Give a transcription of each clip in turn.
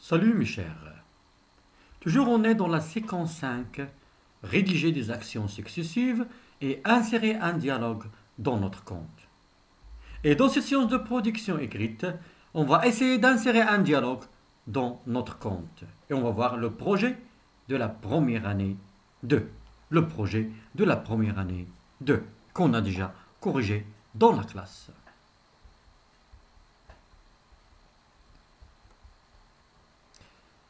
Salut mes chers. Toujours on est dans la séquence 5, rédiger des actions successives et insérer un dialogue dans notre compte. Et dans cette séance de production écrite, on va essayer d'insérer un dialogue dans notre compte. Et on va voir le projet de la première année 2. Le projet de la première année 2 qu'on a déjà corrigé dans la classe.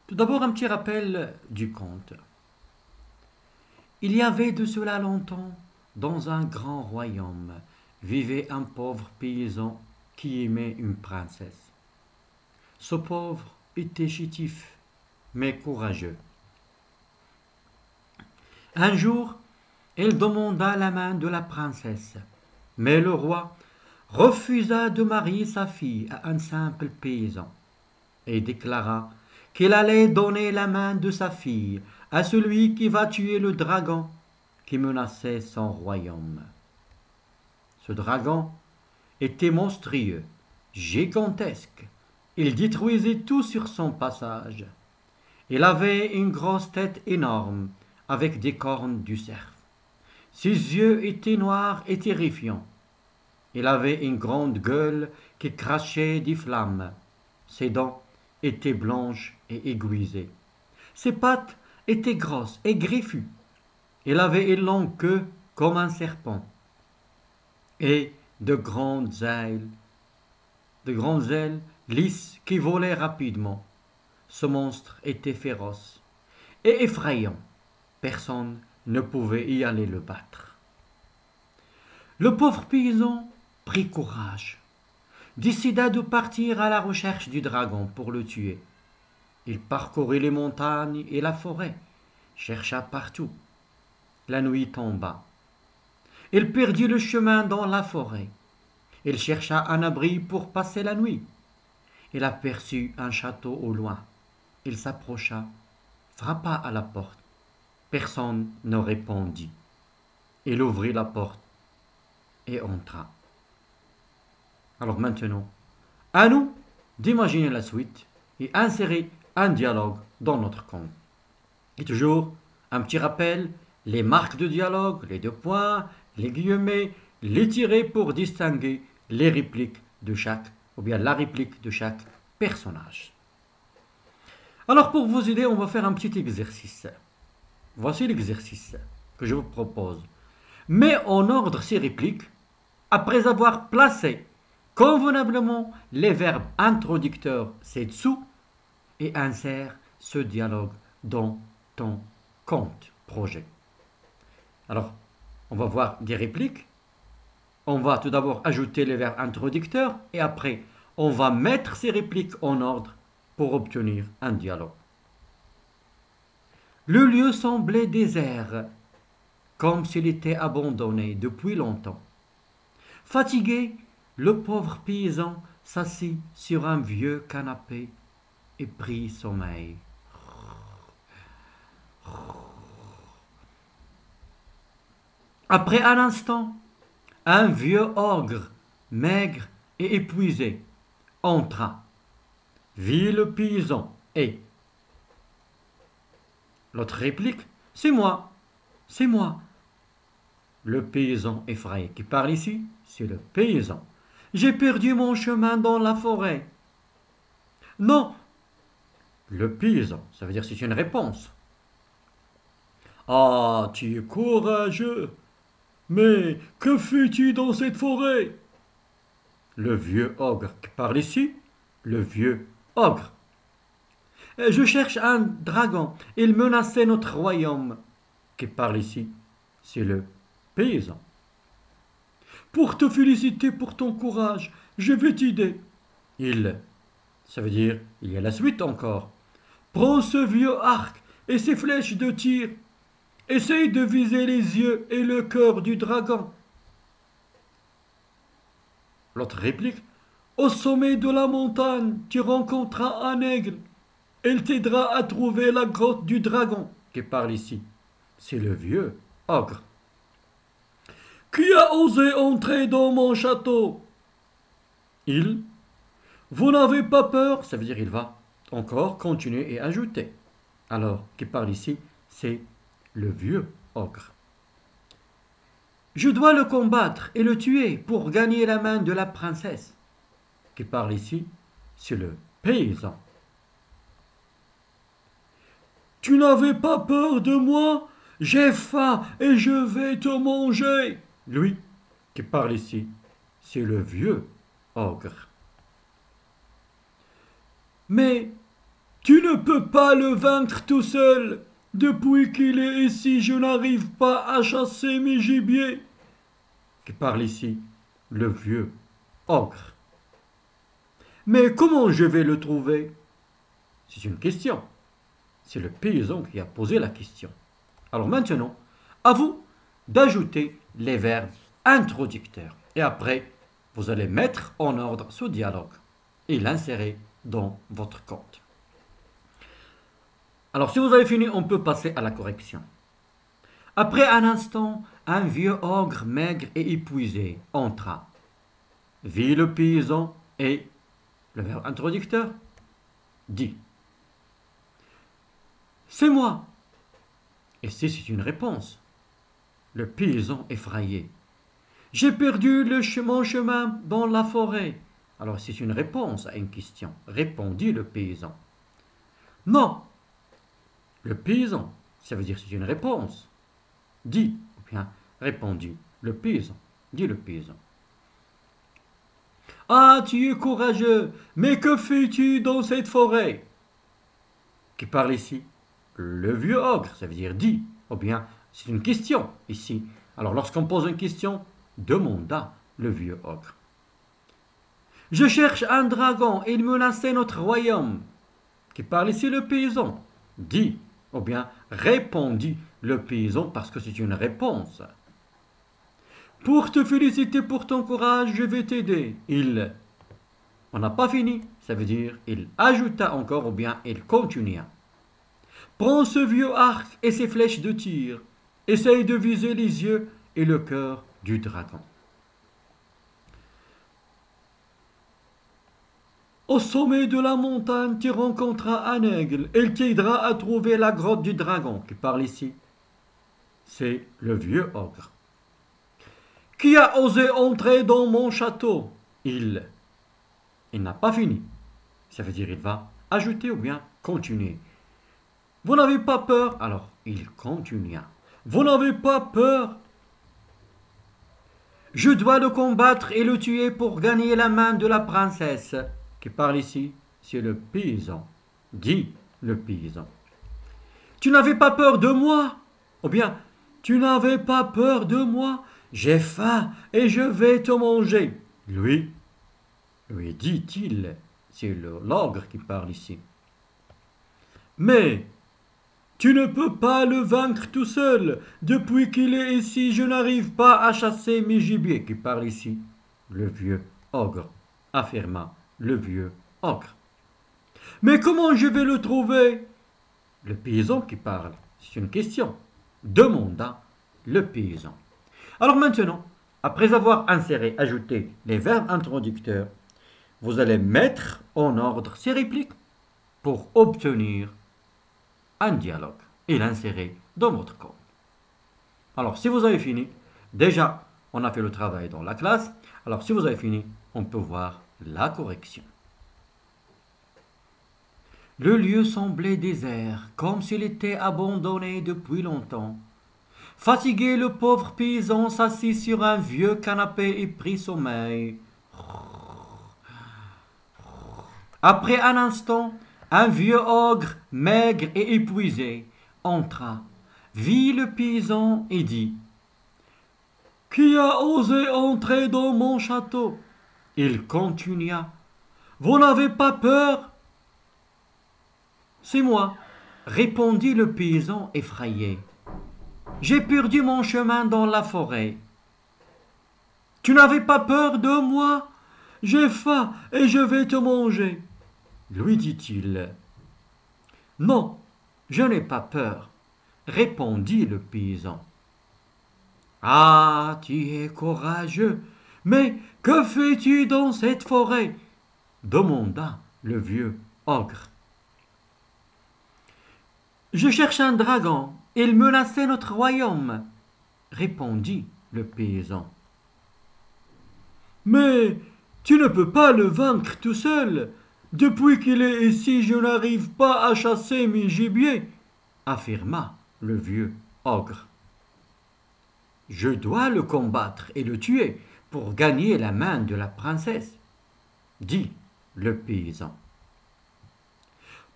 Tout d'abord, un petit rappel du conte. Il y avait de cela longtemps, dans un grand royaume, vivait un pauvre paysan qui aimait une princesse. Ce pauvre était chétif, mais courageux. Un jour, il demanda la main de la princesse, mais le roi refusa de marier sa fille à un simple paysan et déclara qu'il allait donner la main de sa fille à celui qui va tuer le dragon qui menaçait son royaume. Ce dragon était monstrueux, gigantesque. Il détruisait tout sur son passage. Il avait une grosse tête énorme avec des cornes du cerf. Ses yeux étaient noirs et terrifiants. Il avait une grande gueule qui crachait des flammes. Ses dents étaient blanches et aiguisées. Ses pattes étaient grosses et griffues. Il avait une longue queue comme un serpent et de grandes ailes lisses qui volaient rapidement. Ce monstre était féroce et effrayant. Personne ne pouvait y aller le battre. Le pauvre paysan prit courage, décida de partir à la recherche du dragon pour le tuer. Il parcourut les montagnes et la forêt, chercha partout. La nuit tomba. Il perdit le chemin dans la forêt. Il chercha un abri pour passer la nuit. Il aperçut un château au loin. Il s'approcha, frappa à la porte. Personne ne répondit. Il ouvrit la porte et entra. Alors maintenant, à nous d'imaginer la suite et insérer un dialogue dans notre compte. Et toujours, un petit rappel, les marques de dialogue, les deux points, les guillemets, les tirets pour distinguer les répliques de chaque, ou bien la réplique de chaque personnage. Alors pour vous aider, on va faire un petit exercice. Voici l'exercice que je vous propose. Mets en ordre ces répliques après avoir placé convenablement les verbes introducteurs ci-dessous et insère ce dialogue dans ton compte projet. Alors, on va voir des répliques. On va tout d'abord ajouter les verbes introducteurs et après, on va mettre ces répliques en ordre pour obtenir un dialogue. Le lieu semblait désert, comme s'il était abandonné depuis longtemps. Fatigué, le pauvre paysan s'assit sur un vieux canapé et prit sommeil. Après un instant, un vieux ogre, maigre et épuisé, entra, vit le paysan et... L'autre réplique, c'est moi, c'est moi. Le paysan effrayé qui parle ici, c'est le paysan. J'ai perdu mon chemin dans la forêt. Non, le paysan, ça veut dire c'est une réponse. Ah, tu es courageux. Mais que fais-tu dans cette forêt? Le vieux ogre qui parle ici, le vieux ogre. Je cherche un dragon, il menaçait notre royaume. Qui parle ici, c'est le paysan. Pour te féliciter pour ton courage, je vais t'aider. Il, ça veut dire, il y a la suite encore. Prends ce vieux arc et ces flèches de tir. Essaye de viser les yeux et le cœur du dragon. L'autre réplique. Au sommet de la montagne, tu rencontreras un aigle. Il t'aidera à trouver la grotte du dragon. Qui parle ici, c'est le vieux ogre. Qui a osé entrer dans mon château? Il. Vous n'avez pas peur, ça veut dire il va. encore continuer et ajouter. Alors, qui parle ici, c'est le vieux ogre. Je dois le combattre et le tuer pour gagner la main de la princesse. Qui parle ici, c'est le paysan. Tu n'avais pas peur de moi? J'ai faim et je vais te manger. Lui, qui parle ici, c'est le vieux ogre. Mais tu ne peux pas le vaincre tout seul. Depuis qu'il est ici, je n'arrive pas à chasser mes gibiers. Qui parle ici, le vieux ogre. Mais comment je vais le trouver? C'est une question. C'est le paysan qui a posé la question. Alors maintenant, à vous d'ajouter les verbes introducteurs. Et après, vous allez mettre en ordre ce dialogue et l'insérer dans votre compte. Alors si vous avez fini, on peut passer à la correction. Après un instant, un vieux ogre maigre et épuisé entra. Vit le paysan et le verbe introducteur dit. C'est moi. Et c'est une réponse. Le paysan effrayé. J'ai perdu mon chemin dans la forêt. Alors c'est une réponse à une question. Répondit le paysan. Non. Le paysan, ça veut dire c'est une réponse. Dit, ou bien répondu. Le paysan. Dit le paysan. Ah, tu es courageux, mais que fais-tu dans cette forêt? Qui parle ici? Le vieux ogre, ça veut dire dit, ou bien c'est une question ici. Alors lorsqu'on pose une question, demanda le vieux ogre. Je cherche un dragon, il menaçait notre royaume. Qui parle ici le paysan? Dit, ou bien répondit le paysan parce que c'est une réponse. Pour te féliciter pour ton courage, je vais t'aider. On n'a pas fini, ça veut dire il ajouta encore ou bien il continua. Prends ce vieux arc et ses flèches de tir. Essaye de viser les yeux et le cœur du dragon. Au sommet de la montagne, tu rencontreras un aigle. Il t'aidera à trouver la grotte du dragon. Qui parle ici? C'est le vieux ogre. Qui a osé entrer dans mon château? Il n'a pas fini. Ça veut dire il va ajouter ou bien continuer. Vous n'avez pas peur? Alors, il continua. Vous n'avez pas peur? Je dois le combattre et le tuer pour gagner la main de la princesse. Qui parle ici, c'est le paysan. Dit le paysan. Tu n'avais pas peur de moi? Ou bien, tu n'avais pas peur de moi? J'ai faim et je vais te manger. Lui dit-il, c'est l'ogre qui parle ici. Mais tu ne peux pas le vaincre tout seul. Depuis qu'il est ici, je n'arrive pas à chasser mes gibiers. Qui parle ici? Le vieux ogre, affirma le vieux ogre. Mais comment je vais le trouver? Le paysan qui parle, c'est une question. Demanda le paysan. Alors maintenant, après avoir inséré, ajouté les verbes introducteurs, vous allez mettre en ordre ces répliques pour obtenir un dialogue et l'insérer dans votre code. Alors, si vous avez fini, déjà, on a fait le travail dans la classe. Alors, si vous avez fini, on peut voir la correction. Le lieu semblait désert, comme s'il était abandonné depuis longtemps. Fatigué, le pauvre paysan s'assit sur un vieux canapé et prit sommeil. Après un instant, un vieux ogre, maigre et épuisé, entra, vit le paysan et dit « Qui a osé entrer dans mon château ?» Il continua « Vous n'avez pas peur ?»« C'est moi, » répondit le paysan effrayé. « J'ai perdu mon chemin dans la forêt. »« Tu n'avais pas peur de moi? J'ai faim et je vais te manger. » lui dit-il. « Non, je n'ai pas peur, » répondit le paysan. « Ah, tu es courageux, mais que fais-tu dans cette forêt? » demanda le vieux ogre. Je cherche un dragon, il menaçait notre royaume, répondit le paysan. Mais tu ne peux pas le vaincre tout seul. Depuis qu'il est ici, je n'arrive pas à chasser mes gibiers, affirma le vieux ogre. Je dois le combattre et le tuer pour gagner la main de la princesse, dit le paysan.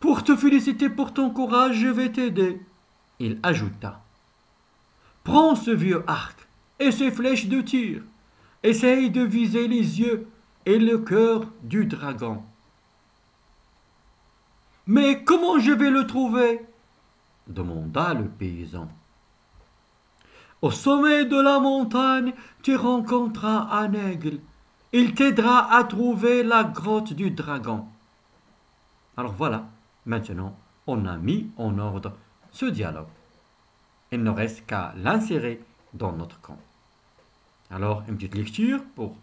Pour te féliciter pour ton courage, je vais t'aider, il ajouta. Prends ce vieux arc et ces flèches de tir. Essaye de viser les yeux et le cœur du dragon. Mais comment je vais le trouver? Demanda le paysan. Au sommet de la montagne, tu rencontreras un aigle. Il t'aidera à trouver la grotte du dragon. Alors voilà, maintenant, on a mis en ordre ce dialogue. Il ne reste qu'à l'insérer dans notre conte. Alors, une petite lecture pour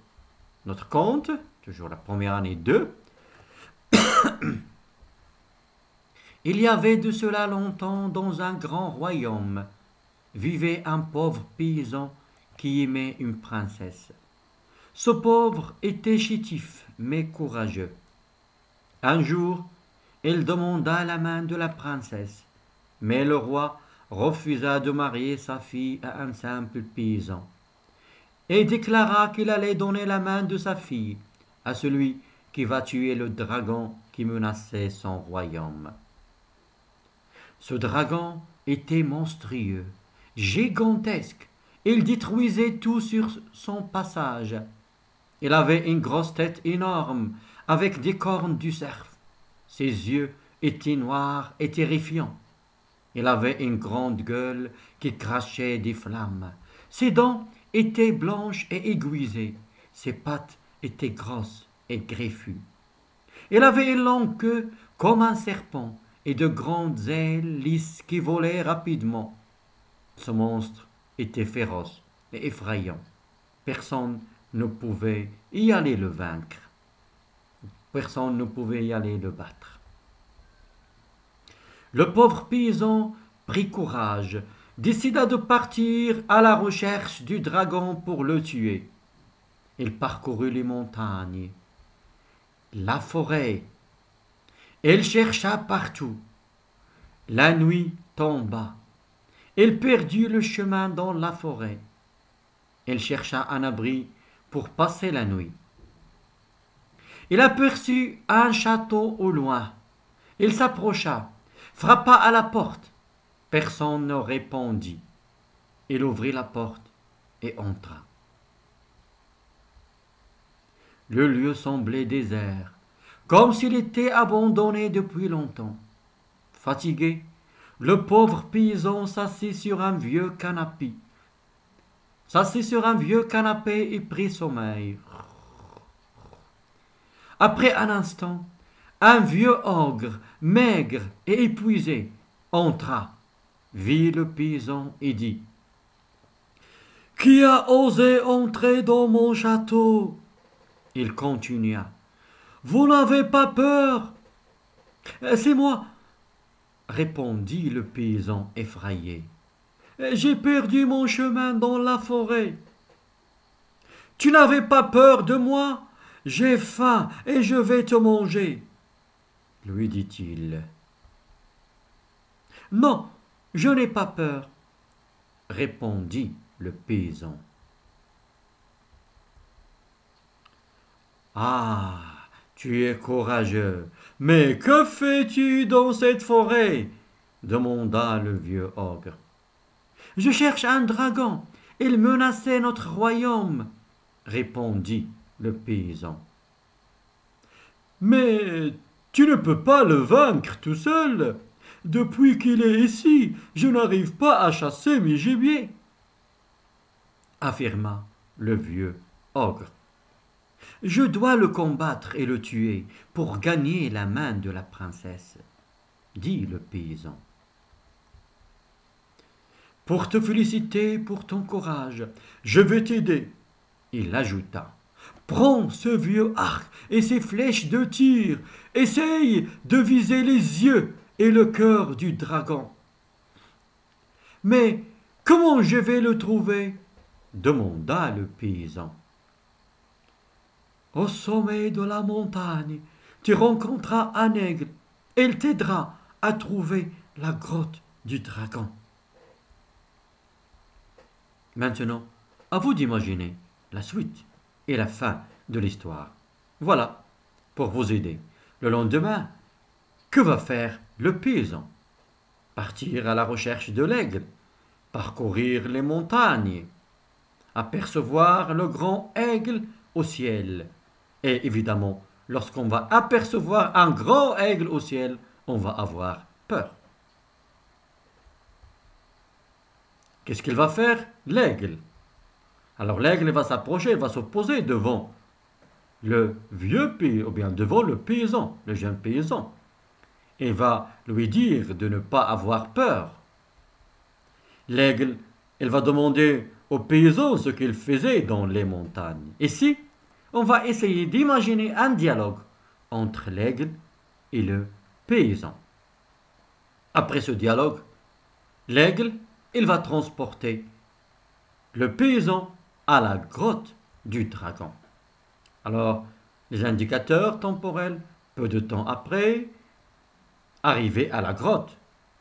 notre conte, toujours la première année 2. Il y avait de cela longtemps dans un grand royaume, vivait un pauvre paysan qui aimait une princesse. Ce pauvre était chétif, mais courageux. Un jour, il demanda la main de la princesse, mais le roi refusa de marier sa fille à un simple paysan, et déclara qu'il allait donner la main de sa fille à celui qui va tuer le dragon qui menaçait son royaume. Ce dragon était monstrueux, gigantesque. Il détruisait tout sur son passage. Il avait une grosse tête énorme, avec des cornes du cerf. Ses yeux étaient noirs et terrifiants. Il avait une grande gueule qui crachait des flammes. Ses dents étaient blanches et aiguisées. Ses pattes étaient grosses et greffues. Il avait une longue queue comme un serpent et de grandes ailes lisses qui volaient rapidement. Ce monstre était féroce et effrayant. Personne ne pouvait y aller le vaincre. Personne ne pouvait y aller le battre. Le pauvre paysan prit courage, décida de partir à la recherche du dragon pour le tuer. Il parcourut les montagnes, la forêt. Il chercha partout. La nuit tomba. Il perdit le chemin dans la forêt. Il chercha un abri pour passer la nuit. Il aperçut un château au loin. Il s'approcha, frappa à la porte. Personne ne répondit. Il ouvrit la porte et entra. Le lieu semblait désert, comme s'il était abandonné depuis longtemps. Fatigué, le pauvre paysan s'assit sur un vieux canapé. Et prit sommeil. Après un instant, un vieux ogre, maigre et épuisé, entra, vit le paysan et dit: « Qui a osé entrer dans mon château ?» Il continua: « Vous n'avez pas peur? »« C'est moi, » répondit le paysan effrayé. « J'ai perdu mon chemin dans la forêt. »« Tu n'avais pas peur de moi? J'ai faim et je vais te manger, » lui dit-il. « Non, je n'ai pas peur, » répondit le paysan. « Ah, tu es courageux, mais que fais-tu dans cette forêt? » demanda le vieux ogre. « Je cherche un dragon, il menaçait notre royaume, » répondit le paysan. « Mais tu ne peux pas le vaincre tout seul. Depuis qu'il est ici, je n'arrive pas à chasser mes gibiers, » affirma le vieux ogre. « Je dois le combattre et le tuer pour gagner la main de la princesse, » dit le paysan. « Pour te féliciter pour ton courage, je vais t'aider, » il ajouta. « Prends ce vieux arc et ces flèches de tir. Essaye de viser les yeux et le cœur du dragon. Mais comment je vais le trouver? Demanda le paysan. Au sommet de la montagne, tu rencontreras un aigle. Il t'aidera à trouver la grotte du dragon. Maintenant, à vous d'imaginer la suite et la fin de l'histoire. Voilà, pour vous aider. Le lendemain, que va faire le paysan? Partir à la recherche de l'aigle, parcourir les montagnes, apercevoir le grand aigle au ciel. Et évidemment, lorsqu'on va apercevoir un grand aigle au ciel, on va avoir peur. Qu'est-ce qu'il va faire? L'aigle. Alors l'aigle va s'approcher, va se poser devant le vieux paysan, ou bien devant le paysan, le jeune paysan, et va lui dire de ne pas avoir peur. L'aigle, il va demander au paysan ce qu'il faisait dans les montagnes. Ici, on va essayer d'imaginer un dialogue entre l'aigle et le paysan. Après ce dialogue, l'aigle, il va transporter le paysan à la grotte du dragon. Alors, les indicateurs temporels, peu de temps après, arriver à la grotte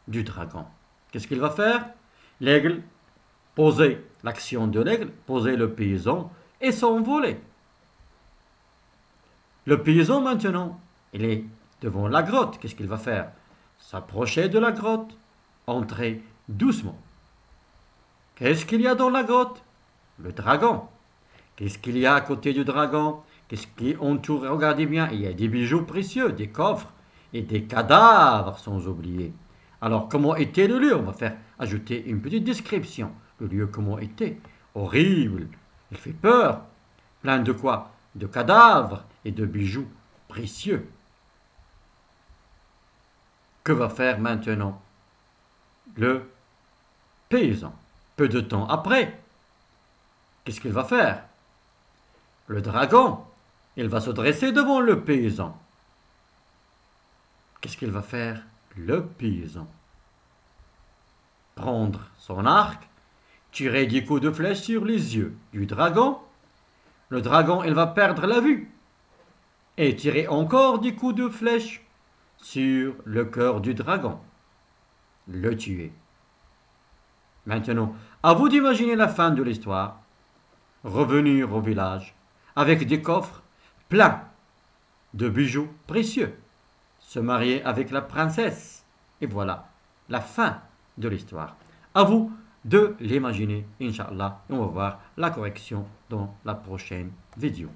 du dragon. Qu'est-ce qu'il va faire? L'aigle, poser l'action de l'aigle, poser le paysan et s'envoler. Le paysan maintenant, il est devant la grotte. Qu'est-ce qu'il va faire? S'approcher de la grotte, entrer doucement. Qu'est-ce qu'il y a dans la grotte? Le dragon. Qu'est-ce qu'il y a à côté du dragon? Qu'est-ce qui entoure? Regardez bien, il y a des bijoux précieux, des coffres et des cadavres sans oublier. Alors, comment était le lieu? On va faire ajouter une petite description. Le lieu, comment était? Horrible. Il fait peur. Plein de quoi? De cadavres et de bijoux précieux. Que va faire maintenant le paysan? Peu de temps après, qu'est-ce qu'il va faire? Le dragon, il va se dresser devant le paysan. Qu'est-ce qu'il va faire? Le paysan. Prendre son arc, tirer 10 coups de flèche sur les yeux du dragon. Le dragon, il va perdre la vue. Et tirer encore 10 coups de flèche sur le cœur du dragon. Le tuer. Maintenant, à vous d'imaginer la fin de l'histoire. Revenir au village avec des coffres pleins de bijoux précieux. Se marier avec la princesse. Et voilà, la fin de l'histoire. À vous de l'imaginer, Inch'Allah. Et on va voir la correction dans la prochaine vidéo.